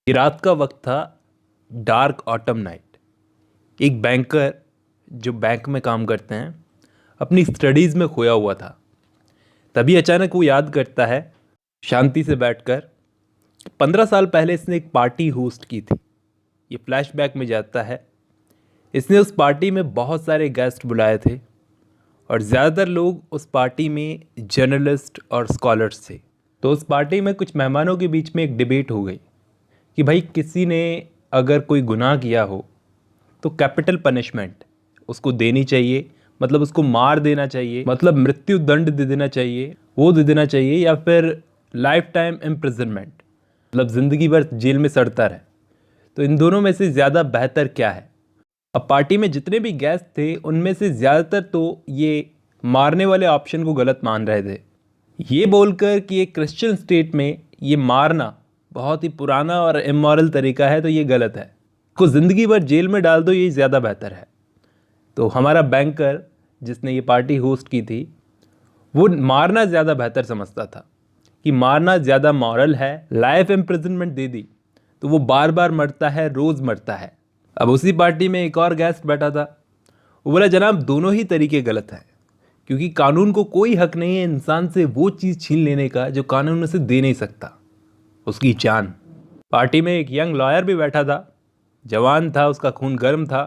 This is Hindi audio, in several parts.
ये रात का वक्त था, डार्क ऑटम नाइट। एक बैंकर जो बैंक में काम करते हैं अपनी स्टडीज़ में खोया हुआ था। तभी अचानक वो याद करता है शांति से बैठकर 15 साल पहले इसने एक पार्टी होस्ट की थी। ये फ्लैशबैक में जाता है। इसने उस पार्टी में बहुत सारे गेस्ट बुलाए थे और ज़्यादातर लोग उस पार्टी में जर्नलिस्ट और स्कॉलर्स थे। तो उस पार्टी में कुछ मेहमानों के बीच में एक डिबेट हो गई कि भाई किसी ने अगर कोई गुनाह किया हो तो कैपिटल पनिशमेंट उसको देनी चाहिए, मतलब उसको मार देना चाहिए, मतलब मृत्यु दंड दे देना चाहिए, वो दे देना चाहिए, या फिर लाइफ टाइम इम्प्रिजनमेंट, मतलब ज़िंदगी भर जेल में सड़ता रहे। तो इन दोनों में से ज़्यादा बेहतर क्या है? अब पार्टी में जितने भी गेस्ट थे उनमें से ज़्यादातर तो ये मारने वाले ऑप्शन को गलत मान रहे थे, ये बोलकर कि एक क्रिश्चियन स्टेट में ये मारना बहुत ही पुराना और इमोरल तरीका है, तो ये गलत है, को ज़िंदगी भर जेल में डाल दो, ये ज़्यादा बेहतर है। तो हमारा बैंकर जिसने ये पार्टी होस्ट की थी वो मारना ज़्यादा बेहतर समझता था कि मारना ज़्यादा मॉरल है। लाइफ इम्प्रिजनमेंट दे दी तो वो बार बार मरता है, रोज़ मरता है। अब उसी पार्टी में एक और गेस्ट बैठा था। वो बोला, जनाब दोनों ही तरीके गलत हैं, क्योंकि कानून को कोई हक नहीं है इंसान से वो चीज़ छीन लेने का जो कानून उसे दे नहीं सकता, उसकी जान। पार्टी में एक यंग लॉयर भी बैठा था, जवान था, उसका खून गर्म था।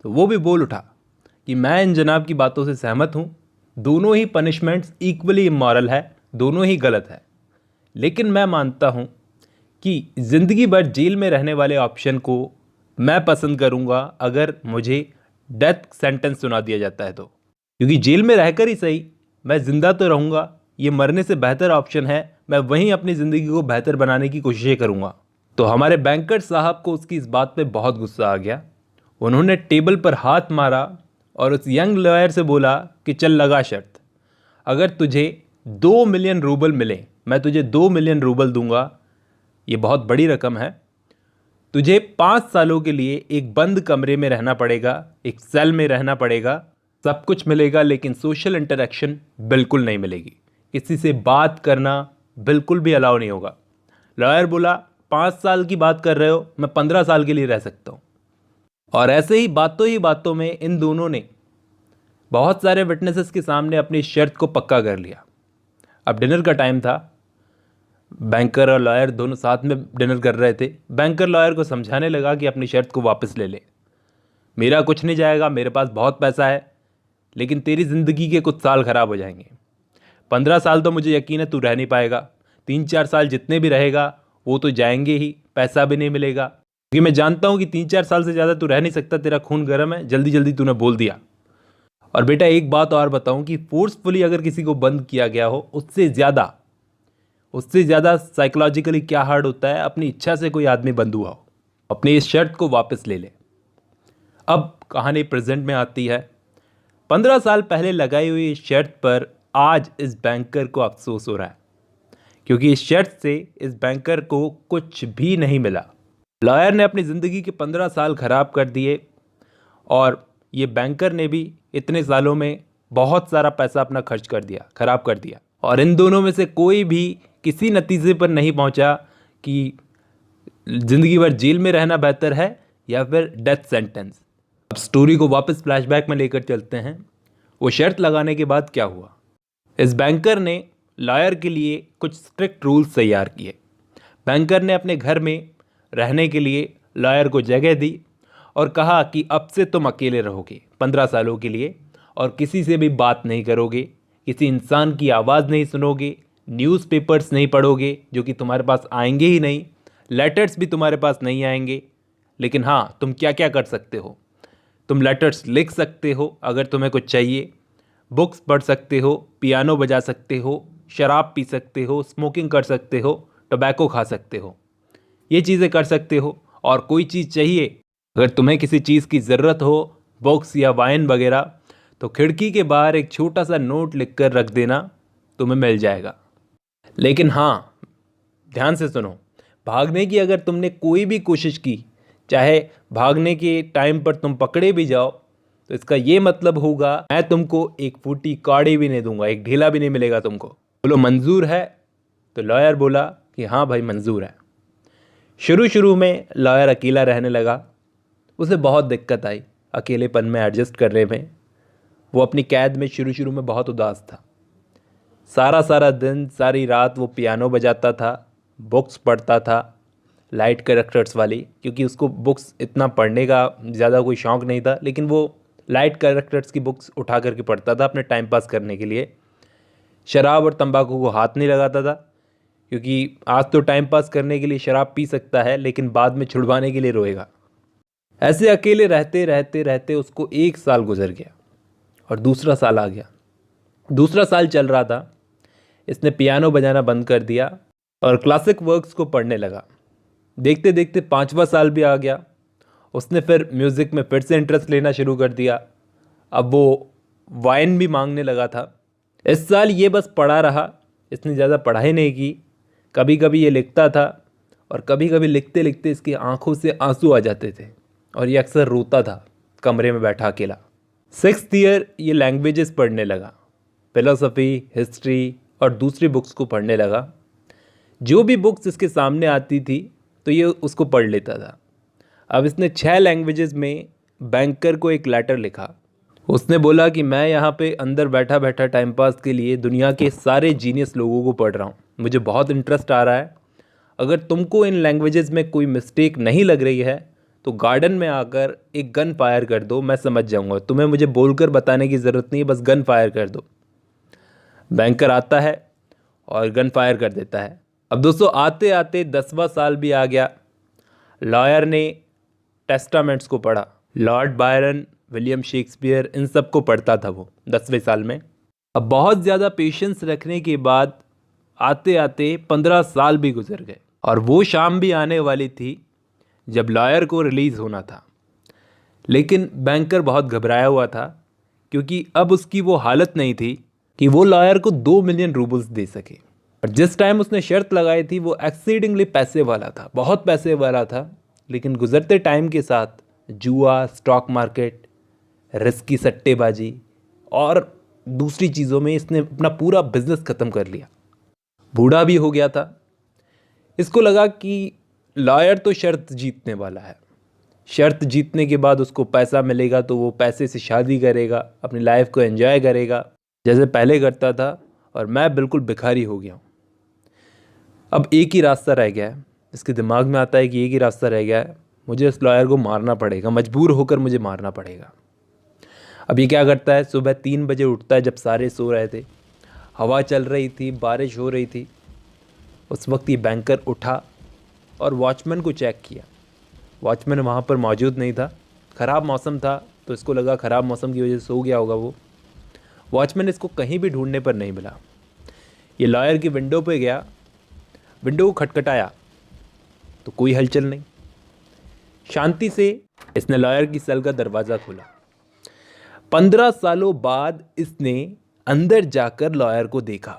तो वो भी बोल उठा कि मैं इन जनाब की बातों से सहमत हूँ, दोनों ही पनिशमेंट्स इक्वली इमोरल है, दोनों ही गलत है। लेकिन मैं मानता हूँ कि ज़िंदगी भर जेल में रहने वाले ऑप्शन को मैं पसंद करूँगा अगर मुझे डेथ सेंटेंस सुना दिया जाता है तो, क्योंकि जेल में रहकर ही सही मैं ज़िंदा तो रहूँगा, ये मरने से बेहतर ऑप्शन है। मैं वहीं अपनी ज़िंदगी को बेहतर बनाने की कोशिशें करूँगा। तो हमारे बैंकर साहब को उसकी इस बात पे बहुत गुस्सा आ गया। उन्होंने टेबल पर हाथ मारा और उस यंग लॉयर से बोला कि चल लगा शर्त, अगर तुझे 2 मिलियन रूबल मिले, मैं तुझे 2 मिलियन रूबल दूंगा, ये बहुत बड़ी रकम है। तुझे 5 सालों के लिए एक बंद कमरे में रहना पड़ेगा, एक सेल में रहना पड़ेगा, सब कुछ मिलेगा लेकिन सोशल इंटरेक्शन बिल्कुल नहीं मिलेगी, किसी से बात करना बिल्कुल भी अलाउ नहीं होगा। लॉयर बोला, 5 साल की बात कर रहे हो, मैं 15 साल के लिए रह सकता हूँ। और ऐसे ही बातों में इन दोनों ने बहुत सारे विटनेसेस के सामने अपनी शर्त को पक्का कर लिया। अब डिनर का टाइम था, बैंकर और लॉयर दोनों साथ में डिनर कर रहे थे। बैंकर लॉयर को समझाने लगा कि अपनी शर्त को वापस ले ले, मेरा कुछ नहीं जाएगा, मेरे पास बहुत पैसा है, लेकिन तेरी ज़िंदगी के कुछ साल ख़राब हो जाएंगे। 15 साल तो मुझे यकीन है तू रह नहीं पाएगा, 3-4 साल जितने भी रहेगा वो तो जाएंगे ही, पैसा भी नहीं मिलेगा, क्योंकि मैं जानता हूँ कि 3-4 साल से ज़्यादा तू रह नहीं सकता, तेरा खून गर्म है, जल्दी जल्दी तूने बोल दिया। और बेटा एक बात और बताऊँ कि फोर्सफुली अगर किसी को बंद किया गया हो, उससे ज़्यादा साइकोलॉजिकली क्या हार्ड होता है अपनी इच्छा से कोई आदमी बंद हुआ हो। अपनी इस शर्त को वापस ले ले। अब कहानी प्रेजेंट में आती है। 15 साल पहले लगाई हुई इस शर्त पर आज इस बैंकर को अफसोस हो रहा है, क्योंकि इस शर्त से इस बैंकर को कुछ भी नहीं मिला। लॉयर ने अपनी ज़िंदगी के 15 साल ख़राब कर दिए और ये बैंकर ने भी इतने सालों में बहुत सारा पैसा अपना खर्च कर दिया, ख़राब कर दिया। और इन दोनों में से कोई भी किसी नतीजे पर नहीं पहुंचा कि ज़िंदगी भर जेल में रहना बेहतर है या फिर डेथ सेंटेंस। अब स्टोरी को वापस फ्लैशबैक में लेकर चलते हैं। वो शर्त लगाने के बाद क्या हुआ? इस बैंकर ने लॉयर के लिए कुछ स्ट्रिक्ट रूल्स तैयार किए। बैंकर ने अपने घर में रहने के लिए लॉयर को जगह दी और कहा कि अब से तुम अकेले रहोगे 15 सालों के लिए, और किसी से भी बात नहीं करोगे, किसी इंसान की आवाज़ नहीं सुनोगे, न्यूज़पेपर्स नहीं पढ़ोगे जो कि तुम्हारे पास आएंगे ही नहीं, लेटर्स भी तुम्हारे पास नहीं आएंगे। लेकिन हाँ, तुम क्या क्या कर सकते हो? तुम लेटर्स लिख सकते हो अगर तुम्हें कुछ चाहिए, बुक्स पढ़ सकते हो, पियानो बजा सकते हो, शराब पी सकते हो, स्मोकिंग कर सकते हो, टोबैको खा सकते हो, ये चीज़ें कर सकते हो। और कोई चीज़ चाहिए, अगर तुम्हें किसी चीज़ की ज़रूरत हो, बुक्स या वाइन वगैरह, तो खिड़की के बाहर एक छोटा सा नोट लिख कर रख देना, तुम्हें मिल जाएगा। लेकिन हाँ, ध्यान से सुनो, भागने की अगर तुमने कोई भी कोशिश की, चाहे भागने के टाइम पर तुम पकड़े भी जाओ, तो इसका ये मतलब होगा मैं तुमको एक फूटी कौड़ी भी नहीं दूंगा, एक ढीला भी नहीं मिलेगा तुमको। बोलो मंजूर है? तो लॉयर बोला कि हाँ भाई मंजूर है। शुरू शुरू में लॉयर अकेला रहने लगा। उसे बहुत दिक्कत आई अकेलेपन में एडजस्ट करने में। वो अपनी कैद में शुरू शुरू में बहुत उदास था। सारा सारा दिन सारी रात वो पियानो बजाता था, बुक्स पढ़ता था, लाइट कैरेक्टर्स वाली, क्योंकि उसको बुक्स इतना पढ़ने का ज़्यादा कोई शौक़ नहीं था, लेकिन वो लाइट कैरेक्टर्स की बुक्स उठा करके पढ़ता था अपने टाइम पास करने के लिए। शराब और तंबाकू को हाथ नहीं लगाता था, क्योंकि आज तो टाइम पास करने के लिए शराब पी सकता है, लेकिन बाद में छुड़वाने के लिए रोएगा। ऐसे अकेले रहते रहते रहते उसको 1 साल गुजर गया और दूसरा साल आ गया। दूसरा साल चल रहा था। इसने पियानो बजाना बंद कर दिया और क्लासिक वर्क्स को पढ़ने लगा। देखते देखते 5वां साल भी आ गया। उसने फिर म्यूज़िक में फिर से इंटरेस्ट लेना शुरू कर दिया। अब वो वाइन भी मांगने लगा था। इस साल ये बस पढ़ा रहा, इसने ज़्यादा पढ़ाई नहीं की। कभी कभी ये लिखता था और कभी कभी लिखते लिखते इसकी आंखों से आंसू आ जाते थे और ये अक्सर रोता था कमरे में बैठा अकेला। 6th ईयर ये लैंग्वेजेस पढ़ने लगा, फिलोसफी, हिस्ट्री और दूसरी बुक्स को पढ़ने लगा। जो भी बुक्स इसके सामने आती थी तो ये उसको पढ़ लेता था। अब इसने 6 लैंग्वेजेस में बैंकर को एक लेटर लिखा। उसने बोला कि मैं यहाँ पे अंदर बैठा बैठा टाइम पास के लिए दुनिया के सारे जीनियस लोगों को पढ़ रहा हूँ। मुझे बहुत इंटरेस्ट आ रहा है। अगर तुमको इन लैंग्वेजेस में कोई मिस्टेक नहीं लग रही है तो गार्डन में आकर एक गन फायर कर दो, मैं समझ जाऊँगा। तुम्हें मुझे बोलकर बताने की ज़रूरत नहीं है, बस गन फायर कर दो। बैंकर आता है और गन फायर कर देता है। अब दोस्तों आते आते 10वां साल भी आ गया। लॉयर ने टेस्टामेंट्स को पढ़ा। लॉर्ड बायरन, विलियम शेक्सपियर, इन सब को पढ़ता था वो 10वें साल में। अब बहुत ज़्यादा पेशेंस रखने के बाद आते आते 15 साल भी गुजर गए और वो शाम भी आने वाली थी जब लॉयर को रिलीज़ होना था। लेकिन बैंकर बहुत घबराया हुआ था, क्योंकि अब उसकी वो हालत नहीं थी कि वो लॉयर को 2 मिलियन रूबल्स दे सके। और जिस टाइम उसने शर्त लगाई थी वो एक्सीडिंगली पैसे वाला था, बहुत पैसे वाला था। लेकिन गुजरते टाइम के साथ जुआ, स्टॉक मार्केट, रिस्की सट्टेबाजी और दूसरी चीज़ों में इसने अपना पूरा बिजनेस ख़त्म कर लिया। बूढ़ा भी हो गया था। इसको लगा कि लॉयर तो शर्त जीतने वाला है, शर्त जीतने के बाद उसको पैसा मिलेगा तो वो पैसे से शादी करेगा, अपनी लाइफ को एंजॉय करेगा जैसे पहले करता था, और मैं बिल्कुल भिखारी हो गया हूँ। अब एक ही रास्ता रह गया है। इसके दिमाग में आता है कि एक ही रास्ता रह गया है, मुझे इस लॉयर को मारना पड़ेगा, मजबूर होकर मुझे मारना पड़ेगा। अब ये क्या करता है, सुबह 3 बजे उठता है जब सारे सो रहे थे। हवा चल रही थी, बारिश हो रही थी। उस वक्त ये बैंकर उठा और वॉचमैन को चेक किया। वॉचमैन वहाँ पर मौजूद नहीं था। ख़राब मौसम था तो इसको लगा ख़राब मौसम की वजह से सो गया होगा वो। वॉचमैन इसको कहीं भी ढूंढने पर नहीं मिला। ये लॉयर की विंडो पे गया, विंडो को खटखटाया तो कोई हलचल नहीं। शांति से इसने लॉयर की सेल का दरवाज़ा खोला। 15 सालों बाद इसने अंदर जाकर लॉयर को देखा।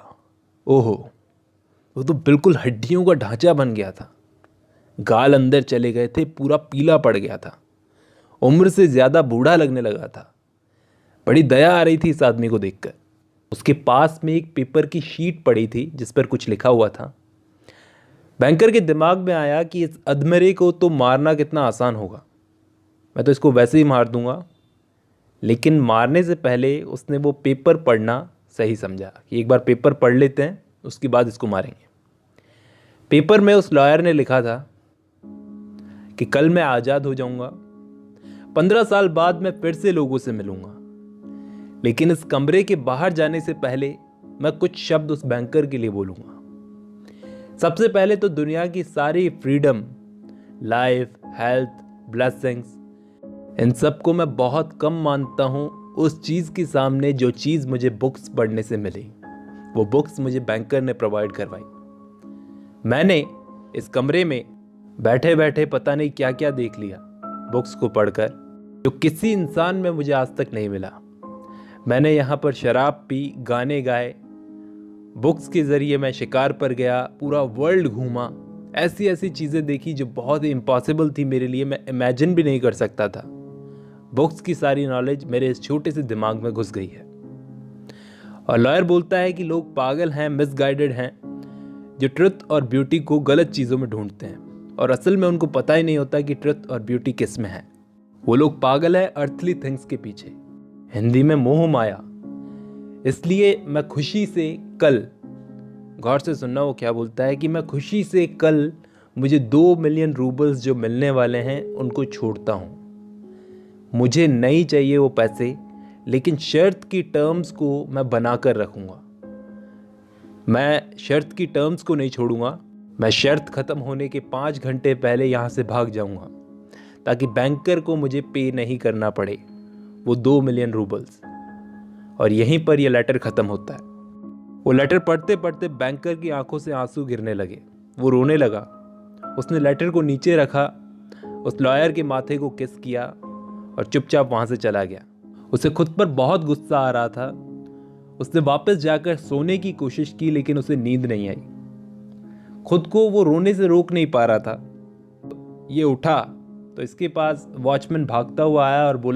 ओहो, वो तो बिल्कुल हड्डियों का ढांचा बन गया था। गाल अंदर चले गए थे, पूरा पीला पड़ गया था, उम्र से ज़्यादा बूढ़ा लगने लगा था। बड़ी दया आ रही थी इस आदमी को देखकर। उसके पास में एक पेपर की शीट पड़ी थी जिस पर कुछ लिखा हुआ था। बैंकर के दिमाग में आया कि इस अधमरे को तो मारना कितना आसान होगा, मैं तो इसको वैसे ही मार दूंगा। लेकिन मारने से पहले उसने वो पेपर पढ़ना सही समझा कि एक बार पेपर पढ़ लेते हैं, उसके बाद इसको मारेंगे। पेपर में उस लॉयर ने लिखा था कि कल मैं आज़ाद हो जाऊंगा, 15 साल बाद मैं फिर से लोगों से मिलूंगा, लेकिन इस कमरे के बाहर जाने से पहले मैं कुछ शब्द उस बैंकर के लिए बोलूंगा। सबसे पहले तो दुनिया की सारी फ्रीडम, लाइफ, हेल्थ, ब्लेसिंग्स, इन सब को मैं बहुत कम मानता हूँ उस चीज़ के सामने जो चीज़ मुझे बुक्स पढ़ने से मिली। वो बुक्स मुझे बैंकर ने प्रोवाइड करवाई। मैंने इस कमरे में बैठे बैठे पता नहीं क्या क्या देख लिया बुक्स को पढ़कर, जो किसी इंसान में मुझे आज तक नहीं मिला। मैंने यहाँ पर शराब पी, गाने गाए, बुक्स के ज़रिए मैं शिकार पर गया, पूरा वर्ल्ड घूमा, ऐसी ऐसी चीज़ें देखी जो बहुत ही इम्पॉसिबल थी मेरे लिए, मैं इमेजिन भी नहीं कर सकता था। बुक्स की सारी नॉलेज मेरे इस छोटे से दिमाग में घुस गई है। और लॉयर बोलता है कि लोग पागल हैं, मिसगाइडेड हैं, जो ट्रुथ और ब्यूटी को गलत चीज़ों में ढूंढते हैं। और असल में उनको पता ही नहीं होता कि ट्रुथ और ब्यूटी किस में है। वो लोग पागल है अर्थली थिंग्स के पीछे, हिंदी में मोह माया। इसलिए मैं खुशी से कल, गौर से सुनना वो क्या बोलता है, कि मैं खुशी से कल मुझे 2 मिलियन रूबल्स जो मिलने वाले हैं उनको छोड़ता हूँ। मुझे नहीं चाहिए वो पैसे, लेकिन शर्त की टर्म्स को मैं बना कर रखूँगा। मैं शर्त की टर्म्स को नहीं छोड़ूंगा। मैं शर्त ख़त्म होने के 5 घंटे पहले यहाँ से भाग जाऊँगा, ताकि बैंकर को मुझे पे नहीं करना पड़े वो 2 मिलियन रूबल्स। और यहीं पर यह लेटर ख़त्म होता है। वो लेटर पढ़ते पढ़ते बैंकर की आंखों से आंसू गिरने लगे। वो रोने लगा। उसने लेटर को नीचे रखा, उस लॉयर के माथे को किस किया और चुपचाप वहाँ से चला गया। उसे खुद पर बहुत गुस्सा आ रहा था। उसने वापस जाकर सोने की कोशिश की, लेकिन उसे नींद नहीं आई। खुद को वो रोने से रोक नहीं पा रहा था। ये उठा तो इसके पास वॉचमैन भागता हुआ आया और बोला,